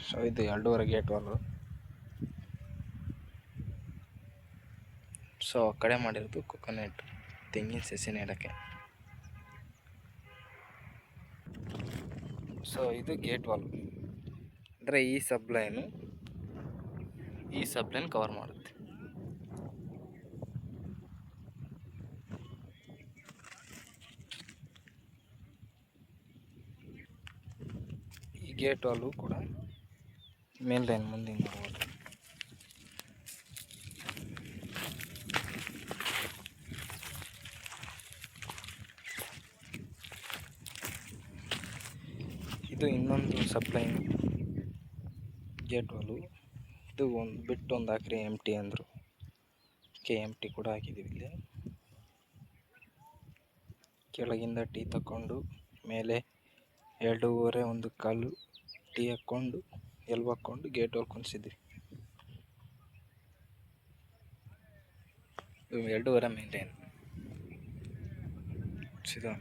So ಇದು 2.5 gate Vaalu. So ಆ ಕಡೆ ಮಾಡಿರೋದು ಕೊಕೊನೆಟ್ ತೆಂಗಿನ ಸಸಿ ನೆಡೋಕ್ಕೆ. ಸೊ ಇದು ಗೇಟ್ ವಾಲ್ ಅಂದರೆ ಈ ಸಬ್ಲೈನ್ ಕವರ್ ಮಾಡುತ್ತೆ. ಈ ಗೇಟ್ ವಾಲು ಕೂಡ ಮೇನ್ ಲೈನ್ ಮುಂದೆ ನೋಡ್ಬೋದು. ಇದು ಇನ್ನೊಂದು ಸಪ್ಲೈನ್ ಗೇಟ್ ವಾಲು. ಇದು ಒಂದು ಬಿಟ್ಟು ಒಂದು ಹಾಕ್ರಿ MT ಅಂದರು. MT ಕೂಡ ಹಾಕಿದ್ದೀವಿ ಇಲ್ಲಿ. ಕೆಳಗಿಂದ ಟೀ ತಗೊಂಡು ಮೇಲೆ 2.5 1 ಕಾಲು ಟೀ ಹಾಕ್ಕೊಂಡು ಎಲ್ಬ್ ಹಾಕ್ಕೊಂಡು ಗೇಟ್ ವಾಲ್ ಕುಣಿಸಿದ್ವಿ. 2.5 ಮೇಂಟೈನ್. ಇದು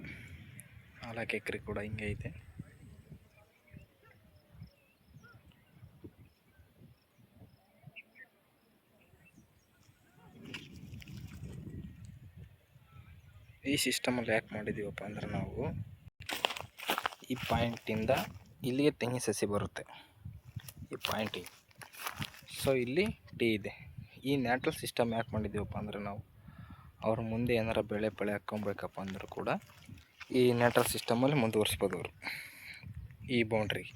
4 ಎಕರೆ ಕೂಡ ಹಿಂಗೆ ಐತೆ. ಈ ಸಿಸ್ಟಮಲ್ಲಿ ಯಾಕೆ ಮಾಡಿದ್ದೀವಪ್ಪ ಅಂದ್ರೆ ನಾವು ಈ ಪಾಯಿಂಟಿಂದ ಇಲ್ಲಿಗೆ ತೆಂಗಿನ ಸಸಿ ಬರುತ್ತೆ, ಈ ಪಾಯಿಂಟಿಗೆ. ಸೊ ಇಲ್ಲಿ ಟೀ ಇದೆ. ಈ ನ್ಯಾಟ್ರಲ್ ಸಿಸ್ಟಮ್ ಯಾಕೆ ಮಾಡಿದ್ದೀವಪ್ಪ ಅಂದ್ರೆ ನಾವು ಅವ್ರ ಮುಂದೆ ಏನಾರ ಬೆಳೆ ಹಾಕ್ಕೊಬೇಕಪ್ಪ ಅಂದರೂ ಕೂಡ ಈ ನ್ಯಾಟ್ರಲ್ ಸಿಸ್ಟಮಲ್ಲಿ ಮುಂದುವರಿಸ್ಬೋದು ಅವರು ಈ ಬೌಂಡ್ರಿಗೆ.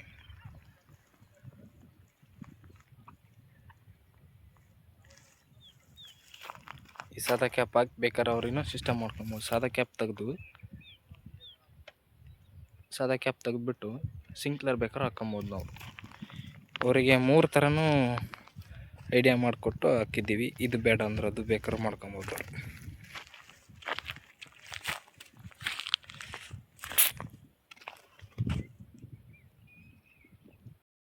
ಈ ಸಾದಾ ಕ್ಯಾಪ್ ಹಾಕ್ಬೇಕಾದ್ರೆ ಅವ್ರು ಇನ್ನೂ ಸಿಸ್ಟಮ್ ಮಾಡ್ಕೊಬೋದು. ಸಾದಾ ಕ್ಯಾಪ್ ತೆಗೆದ್ಬಿಟ್ಟು ಸಿಂಕ್ಲರ್ ಬೇಕಾದ್ರೆ ಹಾಕ್ಕೊಬೋದು ನಾವು. ಅವರಿಗೆ 3 ಥರನೂ ಐಡಿಯಾ ಮಾಡಿಕೊಟ್ಟು ಹಾಕಿದ್ದೀವಿ. ಇದು ಬೇಡ ಅಂದ್ರೆ ಅದು ಬೇಕಾದ್ರೆ ಮಾಡ್ಕೊಬೋದು.